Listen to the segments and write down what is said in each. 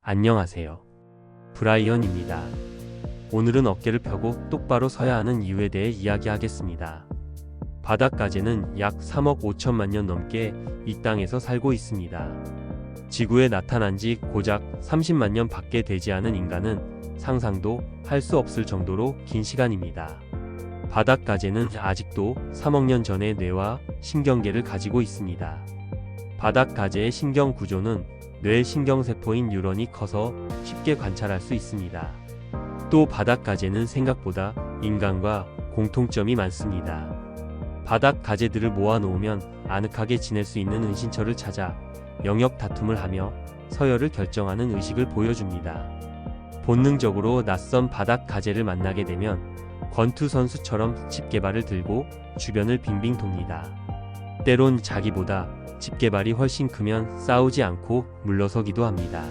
안녕하세요. 브라이언입니다. 오늘은 어깨를 펴고 똑바로 서야 하는 이유에 대해 이야기하겠습니다. 바닥가재는 약 3억 5천만 년 넘게 이 땅에서 살고 있습니다. 지구에 나타난 지 고작 30만 년 밖에 되지 않은 인간은 상상도 할 수 없을 정도로 긴 시간입니다. 바닥가재는 아직도 3억 년 전의 뇌와 신경계를 가지고 있습니다. 바닥가재의 신경 구조는 뇌 신경세포인 뉴런이 커서 쉽게 관찰할 수 있습니다. 또 바닥가재는 생각보다 인간과 공통점이 많습니다. 바닥가재들을 모아놓으면 아늑하게 지낼 수 있는 은신처를 찾아 영역 다툼을 하며 서열을 결정하는 의식을 보여줍니다. 본능적으로 낯선 바닥가재를 만나게 되면 권투 선수처럼 집게발을 들고 주변을 빙빙 돕니다. 때론 자기보다 집게발이 훨씬 크면 싸우지 않고 물러서기도 합니다.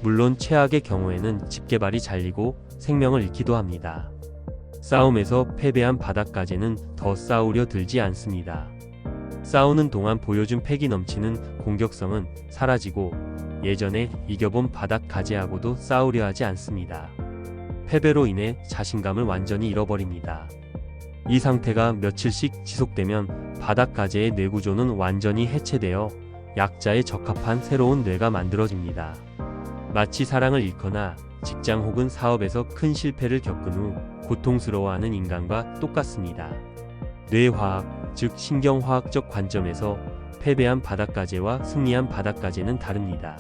물론 최악의 경우에는 집게발이 잘리고 생명을 잃기도 합니다. 싸움에서 패배한 바닥가재는 더 싸우려 들지 않습니다. 싸우는 동안 보여준 패기 넘치는 공격성은 사라지고 예전에 이겨본 바닥가재하고도 싸우려 하지 않습니다. 패배로 인해 자신감을 완전히 잃어버립니다. 이 상태가 며칠씩 지속되면 바닥가재의 뇌구조는 완전히 해체되어 약자에 적합한 새로운 뇌가 만들어집니다. 마치 사랑을 잃거나 직장 혹은 사업에서 큰 실패를 겪은 후 고통스러워하는 인간과 똑같습니다. 뇌화학, 즉 신경화학적 관점에서 패배한 바닥가재와 승리한 바닥가재는 다릅니다.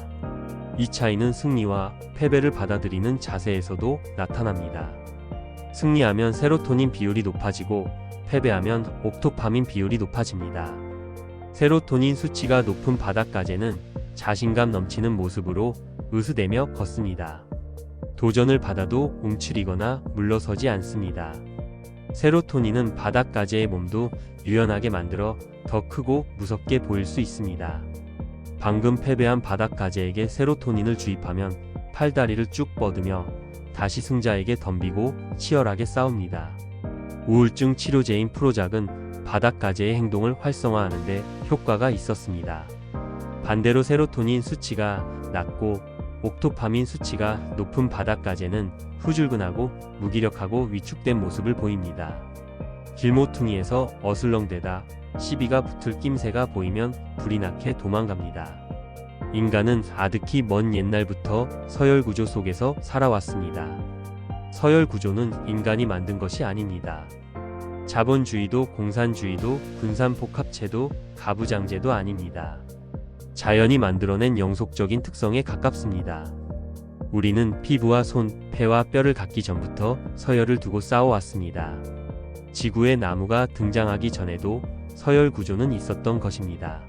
이 차이는 승리와 패배를 받아들이는 자세에서도 나타납니다. 승리하면 세로토닌 비율이 높아지고 패배하면 옥토파민 비율이 높아집니다. 세로토닌 수치가 높은 바닥가재는 자신감 넘치는 모습으로 으스대며 걷습니다. 도전을 받아도 움츠리거나 물러서지 않습니다. 세로토닌은 바닥가재의 몸도 유연하게 만들어 더 크고 무섭게 보일 수 있습니다. 방금 패배한 바닥가재에게 세로토닌을 주입하면 팔다리를 쭉 뻗으며 다시 승자에게 덤비고 치열하게 싸웁니다. 우울증 치료제인 프로작은 바닥가재의 행동을 활성화하는데 효과가 있었습니다. 반대로 세로토닌 수치가 낮고 옥토파민 수치가 높은 바닥가재는 후줄근하고 무기력하고 위축된 모습을 보입니다. 길모퉁이에서 어슬렁대다 시비가 붙을 낌새가 보이면 불이 나게 도망갑니다. 인간은 아득히 먼 옛날부터 서열구조 속에서 살아왔습니다. 서열구조는 인간이 만든 것이 아닙니다. 자본주의도 공산주의도 군산복합체도 가부장제도 아닙니다. 자연이 만들어낸 영속적인 특성에 가깝습니다. 우리는 피부와 손, 폐와 뼈를 갖기 전부터 서열을 두고 싸워왔습니다. 지구에 나무가 등장하기 전에도 서열구조는 있었던 것입니다.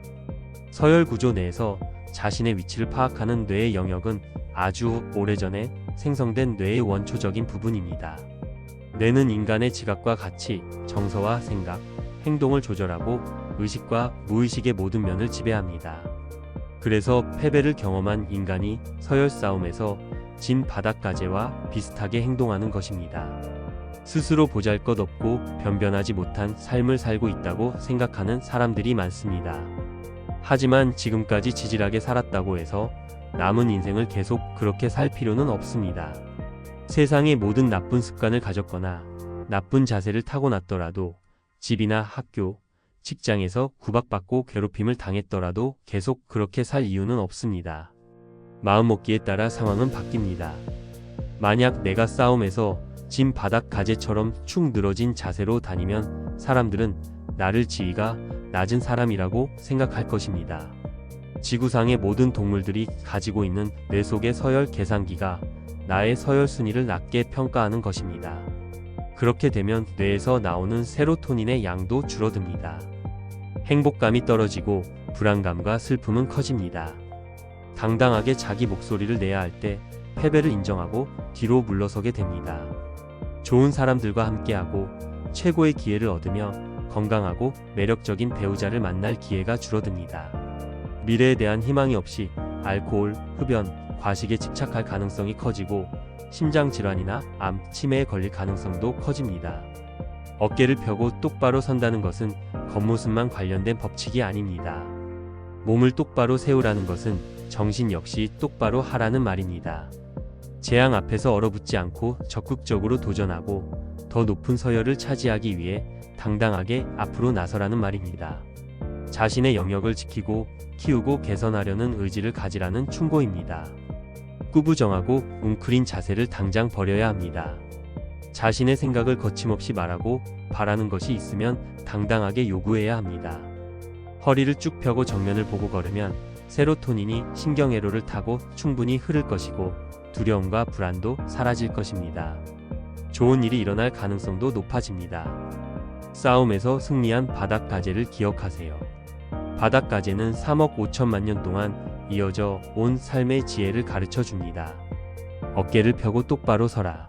서열구조 내에서 자신의 위치를 파악하는 뇌의 영역은 아주 오래전에 생성된 뇌의 원초적인 부분입니다. 뇌는 인간의 지각과 가치, 정서와 생각, 행동을 조절하고 의식과 무의식의 모든 면을 지배합니다. 그래서 패배를 경험한 인간이 서열 싸움에서 진 바닥가재와 비슷하게 행동하는 것입니다. 스스로 보잘것없고 변변하지 못한 삶을 살고 있다고 생각하는 사람들이 많습니다. 하지만 지금까지 지질하게 살았다고 해서 남은 인생을 계속 그렇게 살 필요는 없습니다. 세상의 모든 나쁜 습관을 가졌거나 나쁜 자세를 타고났더라도 집이나 학교, 직장에서 구박받고 괴롭힘을 당했더라도 계속 그렇게 살 이유는 없습니다. 마음먹기에 따라 상황은 바뀝니다. 만약 내가 싸움에서 진 바닥가재처럼 축 늘어진 자세로 다니면 사람들은 나를 지위가 낮은 사람이라고 생각할 것입니다. 지구상의 모든 동물들이 가지고 있는 뇌 속의 서열 계산기가 나의 서열 순위를 낮게 평가하는 것입니다. 그렇게 되면 뇌에서 나오는 세로토닌의 양도 줄어듭니다. 행복감이 떨어지고 불안감과 슬픔은 커집니다. 당당하게 자기 목소리를 내야 할 때 패배를 인정하고 뒤로 물러서게 됩니다. 좋은 사람들과 함께하고 최고의 기회를 얻으며 건강하고 매력적인 배우자를 만날 기회가 줄어듭니다. 미래에 대한 희망이 없이 알코올, 흡연, 과식에 집착할 가능성이 커지고 심장질환이나 암, 치매에 걸릴 가능성도 커집니다. 어깨를 펴고 똑바로 선다는 것은 겉모습만 관련된 법칙이 아닙니다. 몸을 똑바로 세우라는 것은 정신 역시 똑바로 하라는 말입니다. 재앙 앞에서 얼어붙지 않고 적극적으로 도전하고 더 높은 서열을 차지하기 위해 당당하게 앞으로 나서라는 말입니다. 자신의 영역을 지키고 키우고 개선하려는 의지를 가지라는 충고입니다. 꾸부정하고 웅크린 자세를 당장 버려야 합니다. 자신의 생각을 거침없이 말하고 바라는 것이 있으면 당당하게 요구해야 합니다. 허리를 쭉 펴고 정면을 보고 걸으면 세로토닌이 신경회로를 타고 충분히 흐를 것이고 두려움과 불안도 사라질 것입니다. 좋은 일이 일어날 가능성도 높아집니다. 싸움에서 승리한 바닥가재를 기억하세요. 바닥가재는 3억 5천만 년 동안 이어져 온 삶의 지혜를 가르쳐 줍니다. 어깨를 펴고 똑바로 서라.